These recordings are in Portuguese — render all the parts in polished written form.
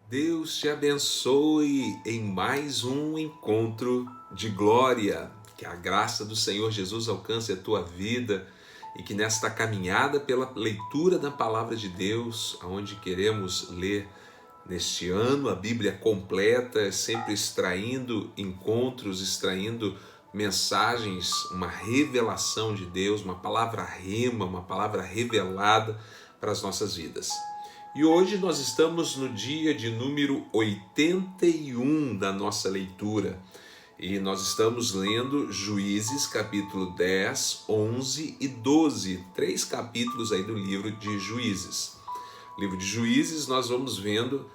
Deus te abençoe em mais um encontro de glória. Que a graça do Senhor Jesus alcance a tua vida e que nesta caminhada pela leitura da palavra de Deus, onde queremos ler neste ano a Bíblia completa, sempre extraindo encontros, extraindo mensagens, uma revelação de Deus, uma palavra rema, uma palavra revelada para as nossas vidas. E hoje nós estamos no dia de número 81 da nossa leitura. E nós estamos lendo Juízes, capítulo 10, 11 e 12. 3 capítulos aí do livro de Juízes. Livro de Juízes, nós vamos vendo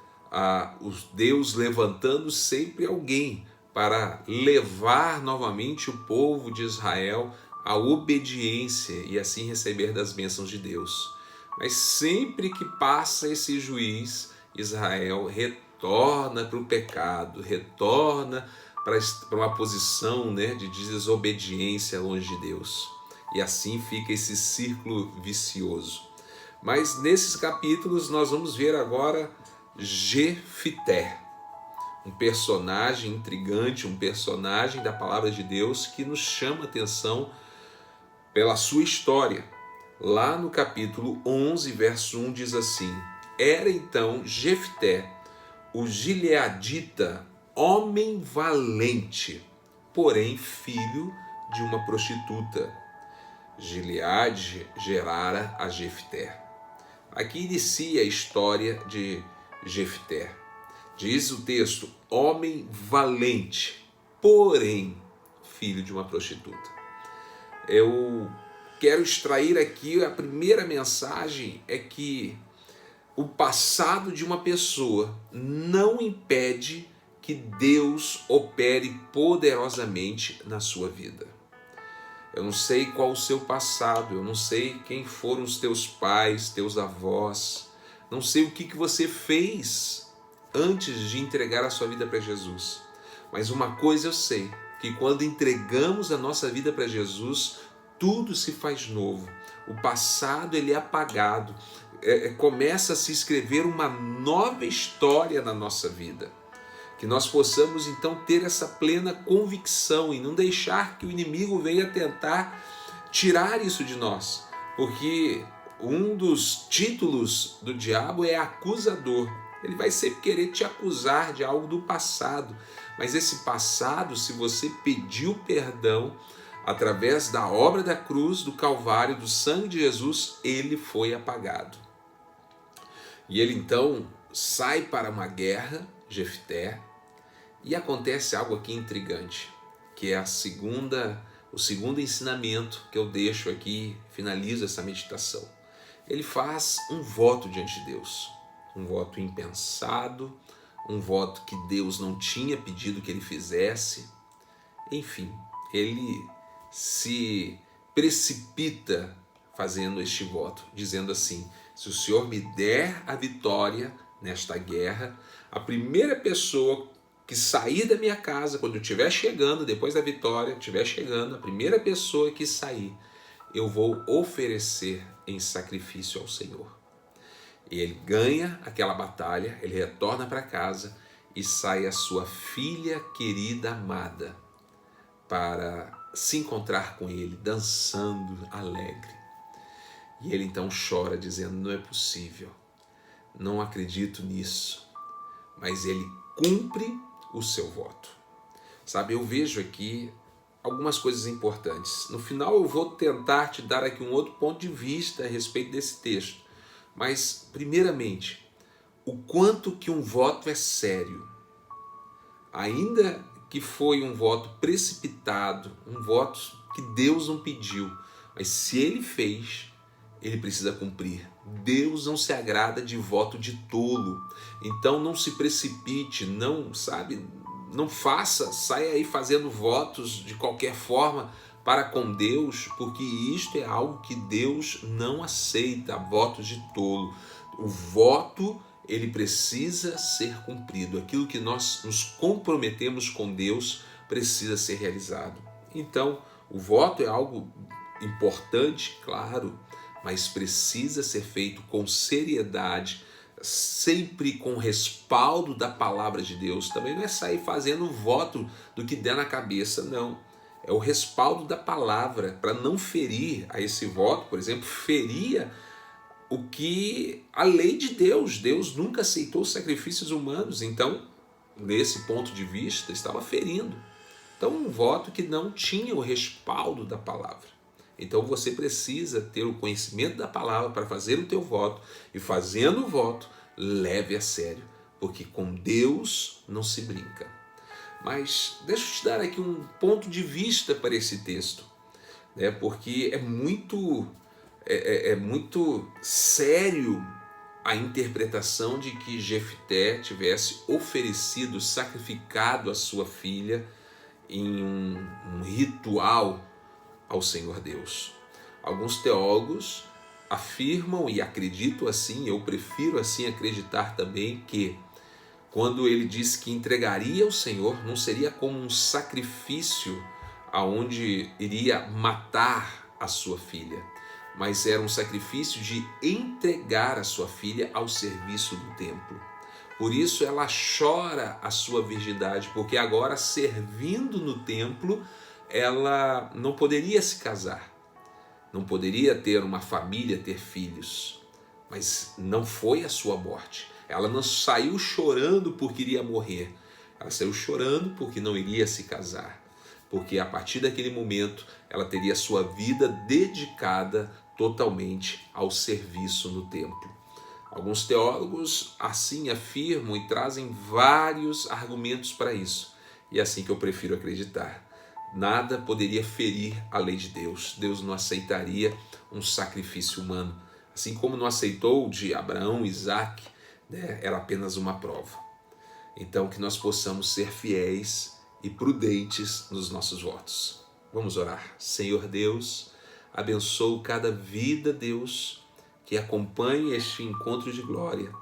Deus levantando sempre alguém para levar novamente o povo de Israel à obediência e assim receber das bênçãos de Deus. Mas sempre que passa esse juiz, Israel retorna para o pecado, retorna para uma posição, de desobediência longe de Deus. E assim fica esse círculo vicioso. Mas nesses capítulos nós vamos ver agora Jefité, um personagem intrigante, um personagem da palavra de Deus que nos chama a atenção pela sua história. Lá no capítulo 11, verso 1 diz assim: Era então Jefté, o gileadita, homem valente, porém filho de uma prostituta. Gileade gerara a Jefté. Aqui inicia a história de Jefté. Diz o texto, homem valente, porém filho de uma prostituta. Eu quero extrair aqui, a primeira mensagem é que o passado de uma pessoa não impede que Deus opere poderosamente na sua vida. Eu não sei qual o seu passado, eu não sei quem foram os teus pais, teus avós, não sei o que você fez antes de entregar a sua vida para Jesus. Mas uma coisa eu sei, que quando entregamos a nossa vida para Jesus, tudo se faz novo. O passado ele é apagado, começa a se escrever uma nova história na nossa vida. Que nós possamos então ter essa plena convicção e não deixar que o inimigo venha tentar tirar isso de nós. Porque um dos títulos do diabo é acusador. Ele vai sempre querer te acusar de algo do passado. Mas esse passado, se você pediu perdão através da obra da cruz, do Calvário, do sangue de Jesus, ele foi apagado. E ele então sai para uma guerra, Jefté, e acontece algo aqui intrigante, que é o segundo ensinamento que eu deixo aqui, finalizo essa meditação. Ele faz um voto diante de Deus, um voto impensado, um voto que Deus não tinha pedido que ele fizesse. Enfim, ele se precipita fazendo este voto, dizendo assim: se o Senhor me der a vitória nesta guerra, a primeira pessoa que sair da minha casa, quando eu estiver chegando, depois da vitória, estiver chegando, a primeira pessoa que sair, eu vou oferecer em sacrifício ao Senhor. E ele ganha aquela batalha, ele retorna para casa e sai a sua filha querida, amada, para se encontrar com ele, dançando, alegre. E ele então chora, dizendo: não é possível, não acredito nisso. Mas ele cumpre o seu voto. Sabe, eu vejo aqui algumas coisas importantes. No final eu vou tentar te dar aqui um outro ponto de vista a respeito desse texto. Mas, primeiramente, o quanto que um voto é sério. Ainda que foi um voto precipitado, um voto que Deus não pediu, mas se ele fez, ele precisa cumprir. Deus não se agrada de voto de tolo. Então não se precipite, não faça, saia aí fazendo votos de qualquer forma para com Deus, porque isto é algo que Deus não aceita, votos de tolo. O voto, ele precisa ser cumprido. Aquilo que nós nos comprometemos com Deus precisa ser realizado. Então, o voto é algo importante, claro, mas precisa ser feito com seriedade, sempre com respaldo da palavra de Deus. Também não é sair fazendo voto do que der na cabeça, não. É o respaldo da palavra, para não ferir a esse voto, por exemplo, feria o que a lei de Deus. Deus nunca aceitou sacrifícios humanos, então, nesse ponto de vista, estava ferindo. Então, um voto que não tinha o respaldo da palavra. Então, você precisa ter o conhecimento da palavra para fazer o teu voto, e fazendo o voto, leve a sério, porque com Deus não se brinca. Mas deixa eu te dar aqui um ponto de vista para esse texto, né? Porque é muito sério a interpretação de que Jefté tivesse oferecido, sacrificado a sua filha em um ritual ao Senhor Deus. Alguns teólogos afirmam, e acredito assim, eu prefiro assim acreditar também, que quando ele disse que entregaria ao Senhor, não seria como um sacrifício aonde iria matar a sua filha, mas era um sacrifício de entregar a sua filha ao serviço do templo. Por isso ela chora a sua virgindade, porque agora, servindo no templo, ela não poderia se casar, não poderia ter uma família, ter filhos. Mas não foi a sua morte. Ela não saiu chorando porque iria morrer. Ela saiu chorando porque não iria se casar. Porque a partir daquele momento ela teria sua vida dedicada totalmente ao serviço no templo. Alguns teólogos assim afirmam e trazem vários argumentos para isso. E é assim que eu prefiro acreditar. Nada poderia ferir a lei de Deus. Deus não aceitaria um sacrifício humano. Assim como não aceitou de Abraão, Isaac, né? Era apenas uma prova. Então que nós possamos ser fiéis e prudentes nos nossos votos. Vamos orar. Senhor Deus, abençoa cada vida, Deus, que acompanhe este encontro de glória,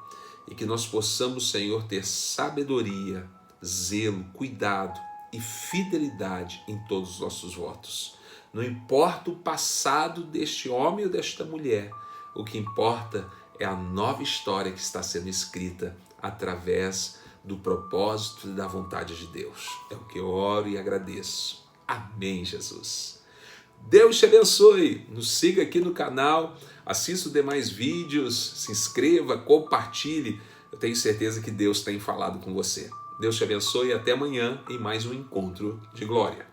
e que nós possamos, Senhor, ter sabedoria, zelo, cuidado e fidelidade em todos os nossos votos. Não importa o passado deste homem ou desta mulher, o que importa é a nova história que está sendo escrita através do propósito e da vontade de Deus. É o que eu oro e agradeço. Amém, Jesus. Deus te abençoe. Nos siga aqui no canal, assista os demais vídeos, se inscreva, compartilhe. Eu tenho certeza que Deus tem falado com você. Deus te abençoe e até amanhã em mais um encontro de glória.